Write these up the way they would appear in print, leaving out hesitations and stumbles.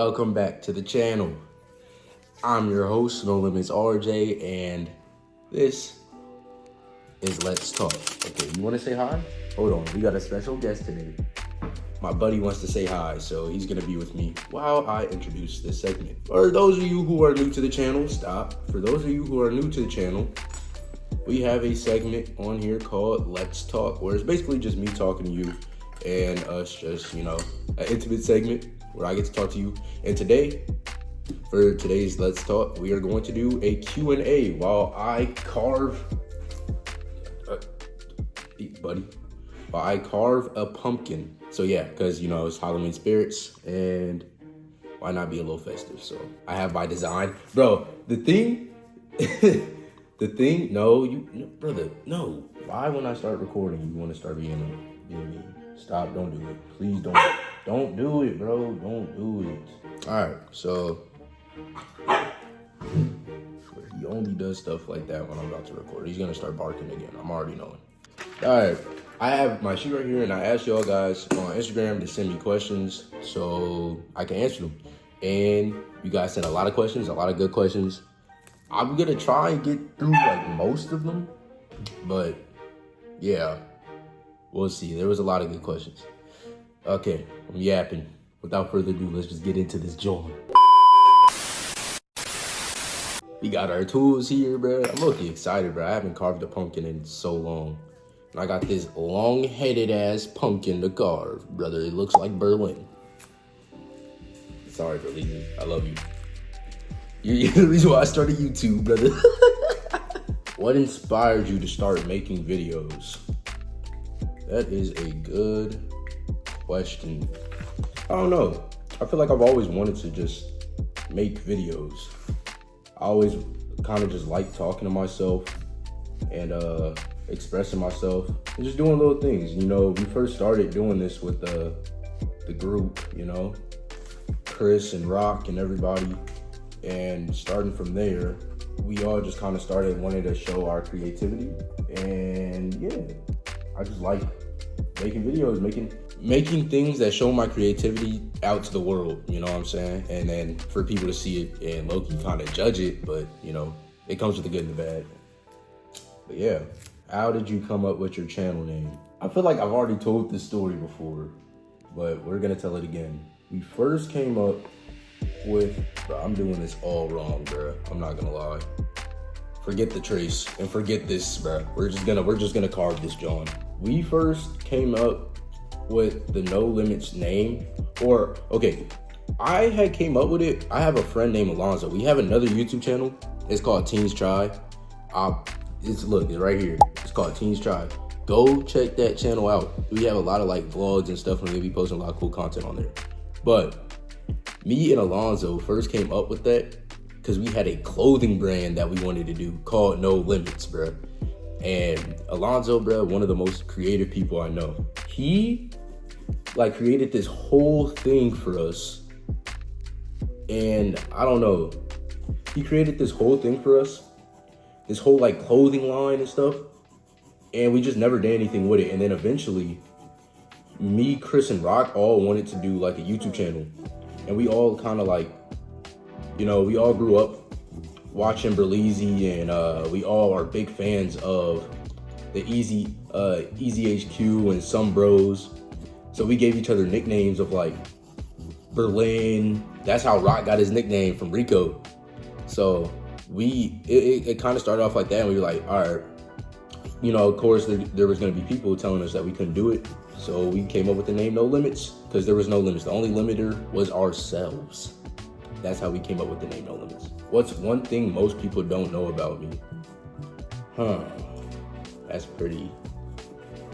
Welcome back to the channel. I'm your host, No Limits RJ, and this is Let's Talk. Okay, you want to say hi? Hold on, we got a special guest today. My buddy wants to say hi, so he's going to be with me while I introduce this segment. For those of you who are new to the channel, stop. For those of you who are new to the channel, we have a segment on here called Let's Talk, where it's basically just me talking to you and us just, an intimate segment where I get to talk to you. And today, for today's Let's Talk, we are going to do a Q&A while I carve, while I carve a pumpkin. So yeah, because, it's Halloween spirits, and why not be a little festive? So I have my design. Bro, brother, no. Why when I start recording, you want to start being me? Stop, don't do it. Please don't do it, bro. Don't do it. All right, so he only does stuff like that when I'm about to record. He's going to start barking again. I'm already knowing. All right, I have my sheet right here, and I asked y'all guys on Instagram to send me questions so I can answer them. And you guys sent a lot of questions, a lot of good questions. I'm going to try and get through most of them, but yeah, we'll see. There was a lot of good questions. Okay, I'm yapping. Without further ado, let's just get into this joint. We got our tools here, bro. I'm looking excited, bro. I haven't carved a pumpkin in so long. And I got this long-headed ass pumpkin to carve, brother. It looks like Berlin. Sorry for leaving. I love you. You're the reason why I started YouTube, brother. What inspired you to start making videos? That is a good question. I don't know. I feel like I've always wanted to just make videos. I always kind of just like talking to myself and expressing myself and just doing little things. We first started doing this with the group, Kris and Rock and everybody. And starting from there, we all just kind of started wanting to show our creativity. And yeah, I just like making videos, making things that show my creativity out to the world, you know what I'm saying? And then for people to see it and low-key kind of judge it, but it comes with the good and the bad. But yeah, how did you come up with your channel name? I feel like I've already told this story before, but we're gonna tell it again. We first came up with, bro, I'm doing this all wrong, bro. I'm not gonna lie. Forget the trace and forget this, bro. We're just gonna carve this joint. We first came up with the No Limits name, I had came up with it. I have a friend named Alonzo. We have another YouTube channel. It's called Teens Try. It's right here. It's called Teens Try. Go check that channel out. We have a lot of vlogs and stuff, and we'll be posting a lot of cool content on there. But me and Alonzo first came up with that because we had a clothing brand that we wanted to do called No Limits, bro. And Alonzo, bro, one of the most creative people I know. He created this whole thing for us. And I don't know. He created this whole thing for us. This whole clothing line and stuff. And we just never did anything with it. And then eventually, me, Kris, and Rock all wanted to do a YouTube channel. And we all kind of we all grew up watching Berleezy, and we all are big fans of the Easy HQ and some bros. So we gave each other nicknames of Berlin. That's how Rock got his nickname from Rico. So it kind of started off like that, and we were like, all right, of course there was going to be people telling us that we couldn't do it. So we came up with the name No Limits because there was no limits. The only limiter was ourselves. That's how we came up with the name No Limits. What's one thing most people don't know about me? That's pretty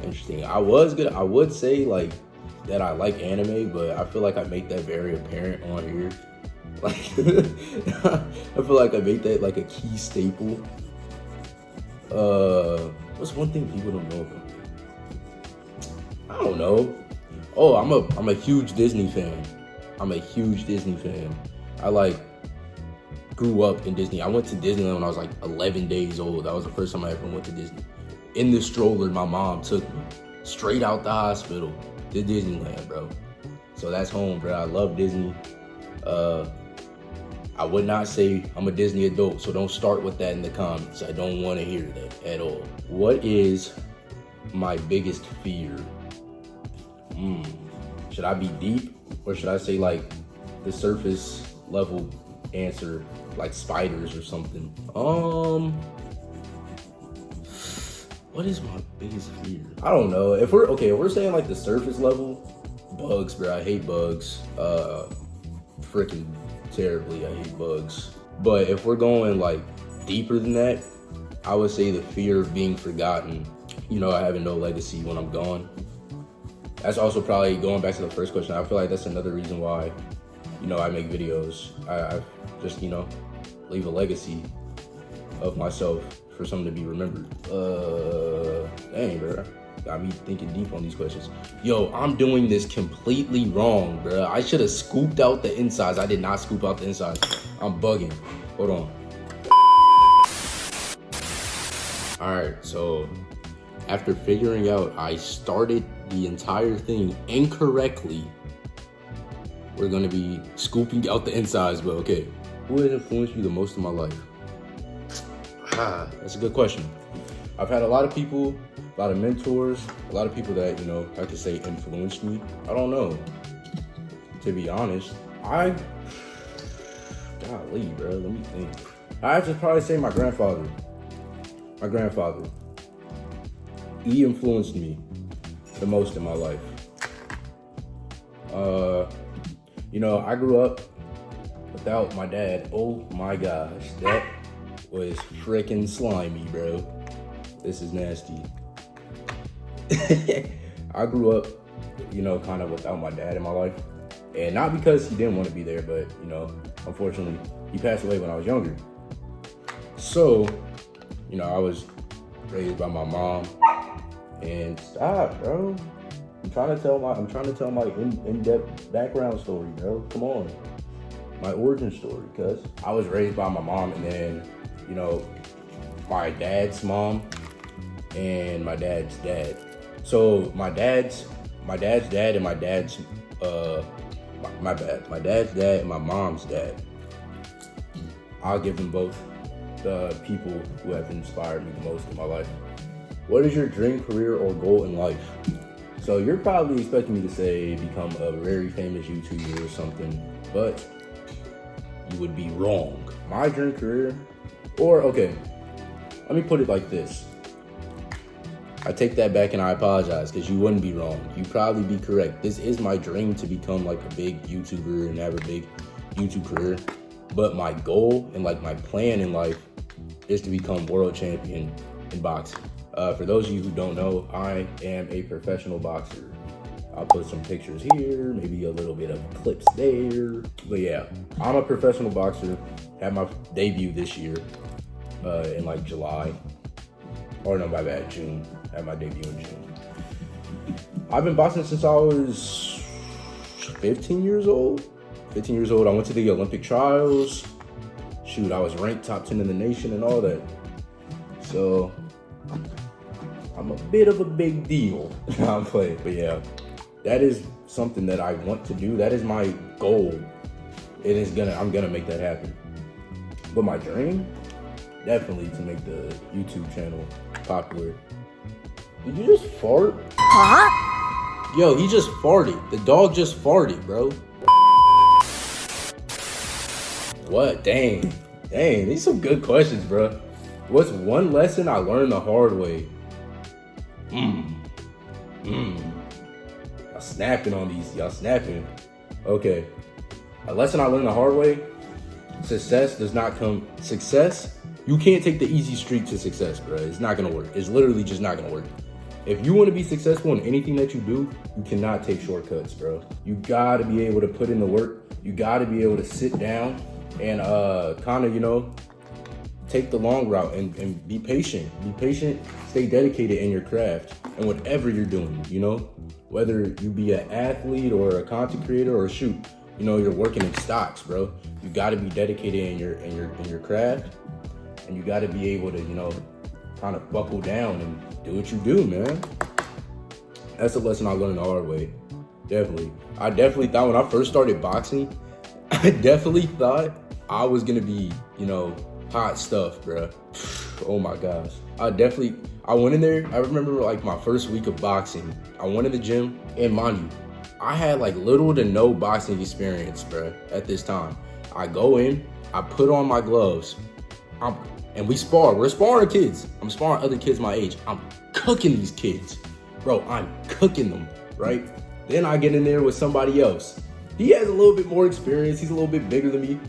interesting. I would say that I like anime, but I feel like I make that very apparent on here. I feel like I make that a key staple. What's one thing people don't know about me? I don't know. Oh, I'm a huge Disney fan. I grew up in Disney. I went to Disneyland when I was 11 days old. That was the first time I ever went to Disney. In the stroller, my mom took me straight out the hospital to Disneyland, bro. So that's home, bro. I love Disney. I would not say I'm a Disney adult, so don't start with that in the comments. I don't want to hear that at all. What is my biggest fear? Should I be deep, or should I say like the surface level answer, like spiders or something? What is my biggest fear? I don't know. If we're saying like the surface level, bugs, bro. I hate bugs. Freaking terribly, I hate bugs. But if we're going like deeper than that, I would say the fear of being forgotten. You know, having no legacy when I'm gone. That's also probably going back to the first question. I feel like that's another reason why, you know, I make videos. I just, you know, leave a legacy of myself for something to be remembered. Dang, bro. Got me thinking deep on these questions. Yo, I'm doing this completely wrong, bro. I should have scooped out the insides. I did not scoop out the insides. I'm bugging. Hold on. All right, so after figuring out I started the entire thing incorrectly, we're gonna be scooping out the insides, but okay. Who has influenced me the most in my life? That's a good question. I've had a lot of people, a lot of mentors, a lot of people that, you know, I could say influenced me. I don't know. To be honest, golly, bro, let me think. I have to probably say my grandfather. My grandfather. He influenced me the most in my life. You know, I grew up without my dad. Oh my gosh, that was freaking slimy, bro. This is nasty. I grew up, you know, kind of without my dad in my life. And not because he didn't want to be there, but, you know, unfortunately, he passed away when I was younger. So, you know, I was raised by my mom. And stop, bro. I'm trying to tell my in-depth background story, bro. Come on. My origin story, cuz I was raised by my mom, and then, you know, my dad's mom and my dad's dad. So my dad's dad and my dad's my dad's dad and my mom's dad. I'll give them both the people who have inspired me the most in my life. What is your dream career or goal in life? So you're probably expecting me to say become a very famous YouTuber or something, but you would be wrong. My dream career, or okay, let me put it like this. I take that back and I apologize, because you wouldn't be wrong. You'd probably be correct. This is my dream, to become like a big YouTuber and have a big YouTube career. But my goal and like my plan in life is to become world champion in boxing. For those of you who don't know, I am a professional boxer. I'll put some pictures here, maybe a little bit of clips there. But yeah, I'm a professional boxer. Had my debut this year in like July. Or no, my bad, June. Had my debut in June. I've been boxing since I was 15 years old. 15 years old, I went to the Olympic trials. Shoot, I was ranked top 10 in the nation and all that. So, I'm a bit of a big deal. I'm playing, but yeah, that is something that I want to do. That is my goal. I'm gonna make that happen. But my dream, definitely to make the YouTube channel popular. Did you just fart? Huh? Yo, he just farted. The dog just farted, bro. What? Dang, these some good questions, bro. What's one lesson I learned the hard way? Y'all snapping on these. Y'all snapping. Okay. A lesson I learned the hard way. Success, you can't take the easy street to success, bro. It's not gonna work. It's literally just not gonna work. If you want to be successful in anything that you do, you cannot take shortcuts, bro. You gotta be able to put in the work. You gotta be able to sit down and kind of, you know, take the long route and be patient. Be patient, stay dedicated in your craft and whatever you're doing, you know? Whether you be an athlete or a content creator or shoot, you know, you're working in stocks, bro. You gotta be dedicated in your craft, and you gotta be able to, you know, kind of buckle down and do what you do, man. That's a lesson I learned the hard way. Definitely. I definitely thought when I first started boxing, I definitely thought I was gonna be, hot stuff, bruh. Oh my gosh. I went in there, I remember like my first week of boxing. I went in the gym, and mind you, I had like little to no boxing experience, bruh, at this time. I go in, I put on my gloves, and we spar. We're sparring kids. I'm sparring other kids my age. I'm cooking these kids. Bro, I'm cooking them, right? Then I get in there with somebody else. He has a little bit more experience. He's a little bit bigger than me.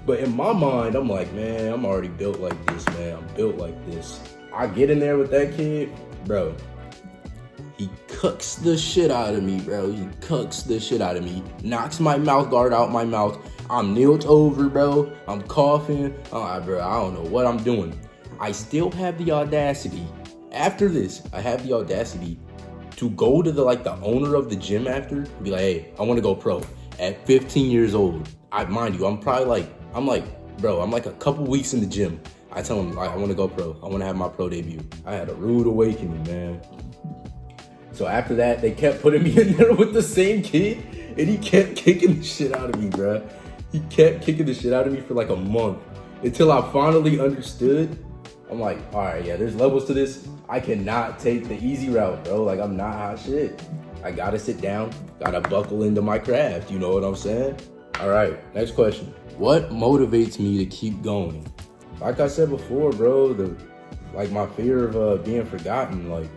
But in my mind, I'm like, man, I'm already built like this, man. I'm built like this. I get in there with that kid, bro. He cooks the shit out of me, bro. He cooks the shit out of me. Knocks my mouth guard out my mouth. I'm kneeled over, bro. I'm coughing. Bro, I don't know what I'm doing. I still have the audacity. After this, I have the audacity to go to the owner of the gym after and be like, hey, I want to go pro. At 15 years old, mind you, I'm like a couple weeks in the gym. I tell him, I want to go pro. I want to have my pro debut. I had a rude awakening, man. So after that, they kept putting me in there with the same kid, and he kept kicking the shit out of me, bro. He kept kicking the shit out of me for like a month until I finally understood. I'm like, all right, yeah, there's levels to this. I cannot take the easy route, bro. Like, I'm not hot shit. I gotta sit down, gotta buckle into my craft. You know what I'm saying? All right, next question. What motivates me to keep going? Like I said before, bro, my fear of being forgotten, like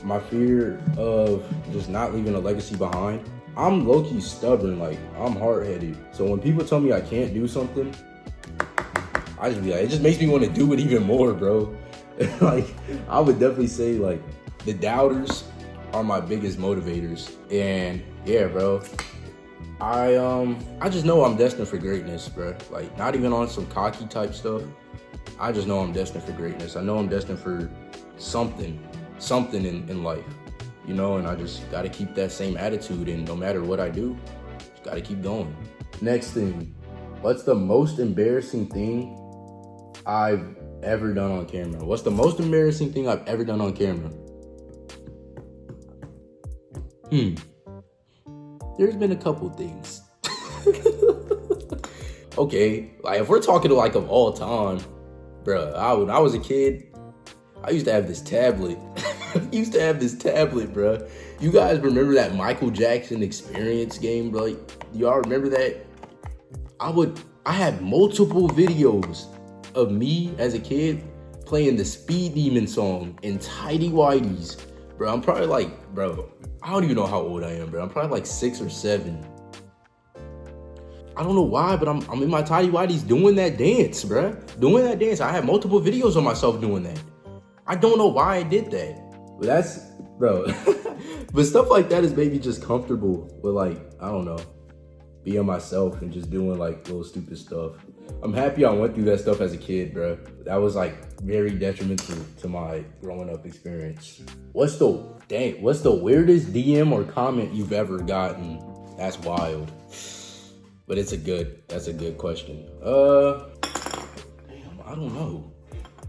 my fear of just not leaving a legacy behind. I'm low-key stubborn, like I'm hard-headed. So when people tell me I can't do something, I just be like, it just makes me want to do it even more, bro. Like, I would definitely say like the doubters are my biggest motivators. And yeah, bro, I just know I'm destined for greatness, bro. Like, not even on some cocky type stuff. I just know I'm destined for greatness. I know I'm destined for something in life, and I just gotta keep that same attitude, and no matter what I do, just gotta keep going. Next thing, what's the most embarrassing thing I've ever done on camera? What's the most embarrassing thing I've ever done on camera? There's been a couple things. Okay, like if we're talking like of all time, bruh, when I was a kid, I used to have this tablet. Bruh. You guys remember that Michael Jackson Experience game, bro? Y'all remember that? I had multiple videos of me as a kid playing the Speed Demon song in tidy whities. Bro, I'm probably like, I don't even know how old I am, bro. I'm probably like 6 or 7. I don't know why, but I'm in my tidy whities doing that dance, bro. Doing that dance. I have multiple videos of myself doing that. I don't know why I did that. But that's, bro. But stuff like that has made me just comfortable with, like, I don't know, being myself and just doing like little stupid stuff. I'm happy I went through that stuff as a kid, bro. That was like very detrimental to my growing up experience. What's the weirdest DM or comment you've ever gotten? That's wild. But that's a good question. Damn, I don't know.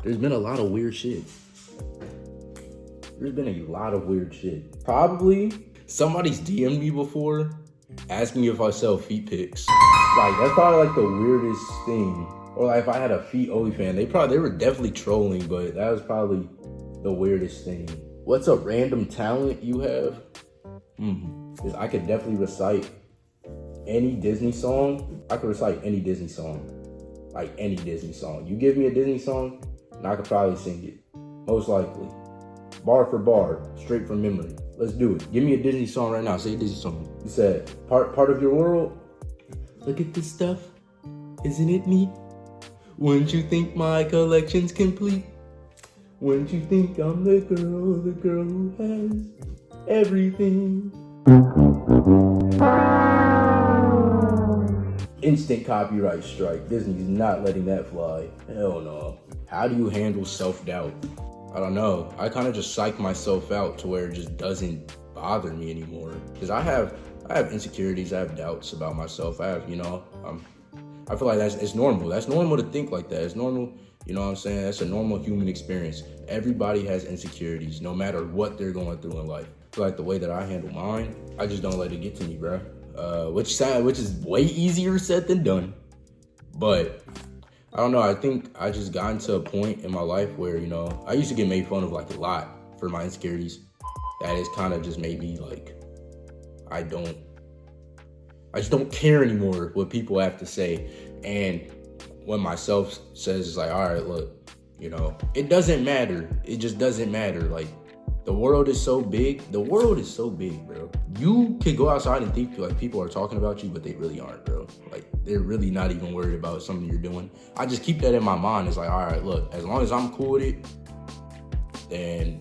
There's been a lot of weird shit. Probably somebody's DM'd me before, asking me if I sell feet pics. Like, that's probably like the weirdest thing. Or like if I had a feet OnlyFans, they were definitely trolling, but that was probably the weirdest thing. What's a random talent you have? Because I could definitely recite any Disney song. Like any Disney song. You give me a Disney song, and I could probably sing it. Most likely. Bar for bar, straight from memory. Let's do it. Give me a Disney song right now. Say a Disney song. You said, part of your world. Look at this stuff. Isn't it neat? Wouldn't you think my collection's complete? Wouldn't you think I'm the girl who has everything? Instant copyright strike. Disney's not letting that fly. Hell no. How do you handle self-doubt? I don't know. I kind of just psych myself out to where it just doesn't bother me anymore. Because I have insecurities. I have doubts about myself. I feel like it's normal. That's normal to think like that. It's normal. You know what I'm saying? That's a normal human experience. Everybody has insecurities, no matter what they're going through in life. I feel like the way that I handle mine, I just don't let it get to me, bro. which is way easier said than done. But I don't know. I think I just gotten to a point in my life where, you know, I used to get made fun of like a lot for my insecurities. That has kind of just made me like, I just don't care anymore what people have to say. And when myself says, it's like, all right, look, you know, it doesn't matter. It just doesn't matter. Like, the world is so big. The world is so big, bro. You could go outside and think like people are talking about you, but they really aren't, bro. Like, they're really not even worried about something you're doing. I just keep that in my mind. It's like, all right, look, as long as I'm cool with it, then,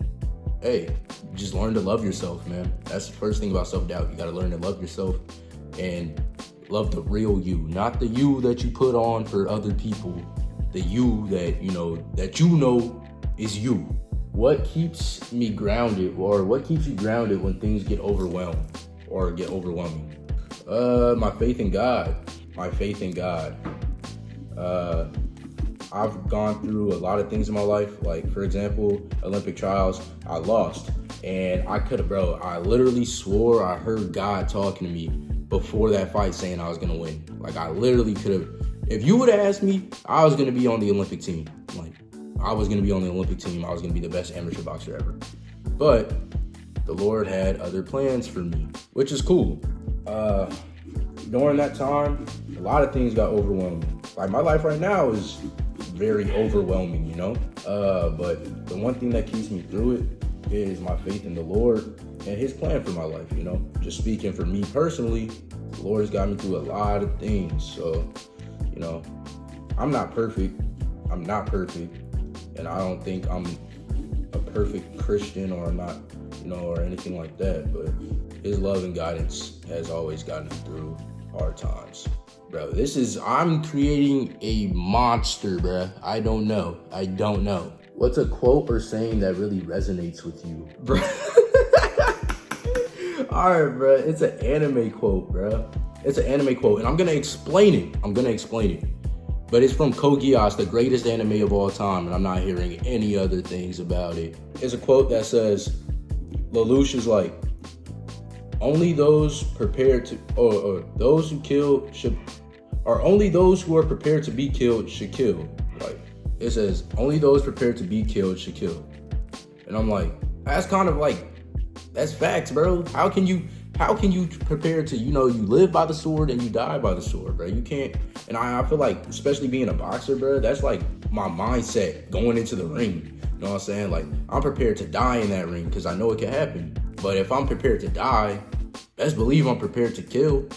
hey, just learn to love yourself, man. That's the first thing about self-doubt. You got to learn to love yourself and love the real you, not the you that you put on for other people. The you that, you know is you. What keeps me grounded, or what keeps you grounded when things get overwhelmed or get overwhelming? My faith in God. I've gone through a lot of things in my life. Like, for example, Olympic trials, I lost. And I literally swore I heard God talking to me before that fight saying I was going to win. Like, I literally could have, if you would have asked me, I was going to be on the Olympic team. Like, I was going to be on the Olympic team. I was going to be the best amateur boxer ever. But the Lord had other plans for me, which is cool. During that time, a lot of things got overwhelming. Like, my life right now is very overwhelming, you know? But the one thing that keeps me through it is my faith in the Lord and his plan for my life, you know? Just speaking for me personally, the Lord's got me through a lot of things. So, you know, I'm not perfect. And I don't think I'm a perfect Christian, or I'm not, you know, or anything like that. But his love and guidance has always gotten me through hard times. Bro, I'm creating a monster, bro. I don't know. What's a quote or saying that really resonates with you, bro? All right, bro. It's an anime quote, bro. And I'm gonna explain it. But it's from Code Geass, the greatest anime of all time, and I'm not hearing any other things about it. It's a quote that says, Lelouch is like, only those prepared to, or those who kill should, or only those who are prepared to be killed should kill. Like, it says, only those prepared to be killed should kill. And I'm like, that's kind of like, that's facts, bro. How can you prepare to, you know, you live by the sword and you die by the sword, bro? You can't. And I feel like, especially being a boxer, bro, that's like my mindset going into the ring. You know what I'm saying? Like, I'm prepared to die in that ring because I know it can happen. But if I'm prepared to die, best believe I'm prepared to kill,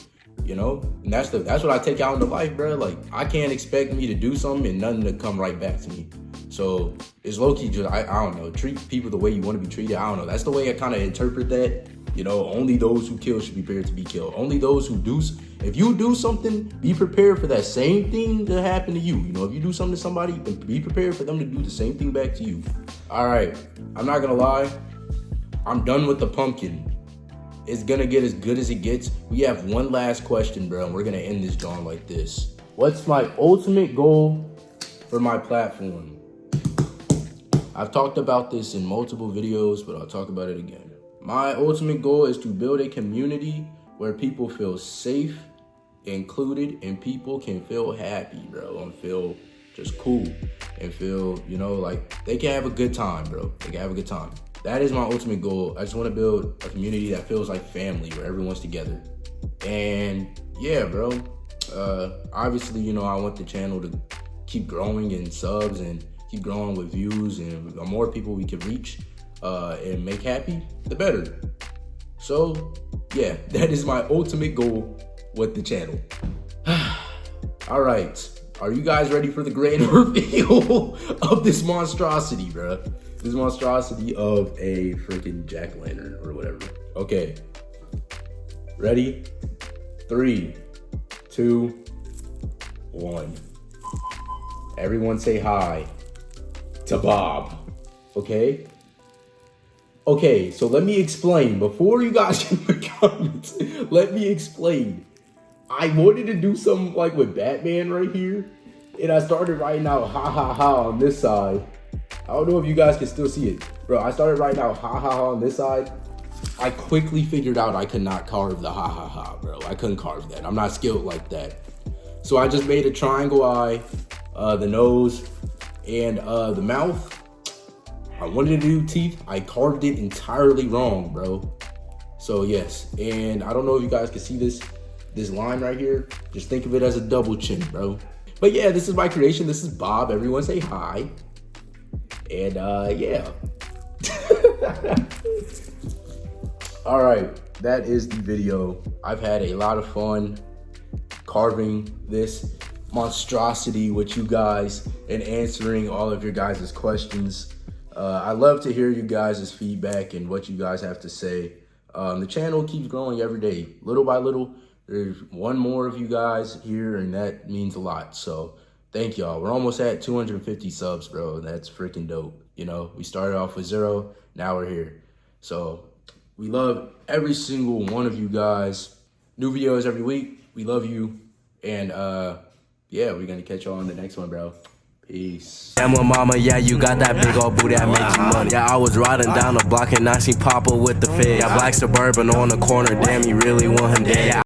you know? And that's what I take out into life, bro. Like, I can't expect me to do something and nothing to come right back to me. So it's low-key just, I don't know, treat people the way you want to be treated. I don't know. That's the way I kind of interpret that. You know, only those who kill should be prepared to be killed. Only those who do, if you do something, be prepared for that same thing to happen to you. You know, if you do something to somebody, be prepared for them to do the same thing back to you. All right, I'm not gonna lie. I'm done with the pumpkin. It's gonna get as good as it gets. We have one last question, bro, and we're gonna end this John like this. What's my ultimate goal for my platform? I've talked about this in multiple videos, but I'll talk about it again. My ultimate goal is to build a community where people feel safe, included, and people can feel happy, bro, and feel just cool, and feel, you know, like they can have a good time, bro. They can have a good time. That is my ultimate goal. I just want to build a community that feels like family, where everyone's together. And yeah, bro, obviously, you know, I want the channel to keep growing in subs and keep growing with views, and the more people we can reach and make happy, the better. So yeah, that is my ultimate goal with the channel. All right, are you guys ready for the grand reveal of this monstrosity, bro? This monstrosity of a freaking jack-o'-lantern or whatever. Okay, ready? 3, 2, 1. Everyone say hi to Bob, okay? Okay, so let me explain. Before you guys in the comments, let me explain. I wanted to do something like with Batman right here, and I started writing out ha ha ha on this side. I don't know if you guys can still see it. Bro, I started writing out ha ha ha on this side, I quickly figured out I could not carve the ha ha ha, bro. I couldn't carve that. I'm not skilled like that. So I just made a triangle eye, the nose, and the mouth. I wanted to do teeth. I carved it entirely wrong, bro. So yes, and I don't know if you guys can see this line right here. Just think of it as a double chin, bro. But yeah, this is my creation. This is Bob. Everyone say hi. And yeah. All right, that is the video. I've had a lot of fun carving this monstrosity with you guys and answering all of your guys' questions. I love to hear you guys' feedback and what you guys have to say. The channel keeps growing every day, little by little. There's one more of you guys here, and that means a lot. So thank y'all. We're almost at 250 subs, bro. That's freaking dope. You know, we started off with 0, now we're here. So we love every single one of you guys. New videos every week. We love you. And yeah, we're gonna catch y'all on the next one, bro. Peace. Damn, mama, yeah, you got that big old booty that make you money. Yeah, I was riding down the block and I seen Papa with the fed. Yeah, black Suburban on the corner, damn, you really want him dead.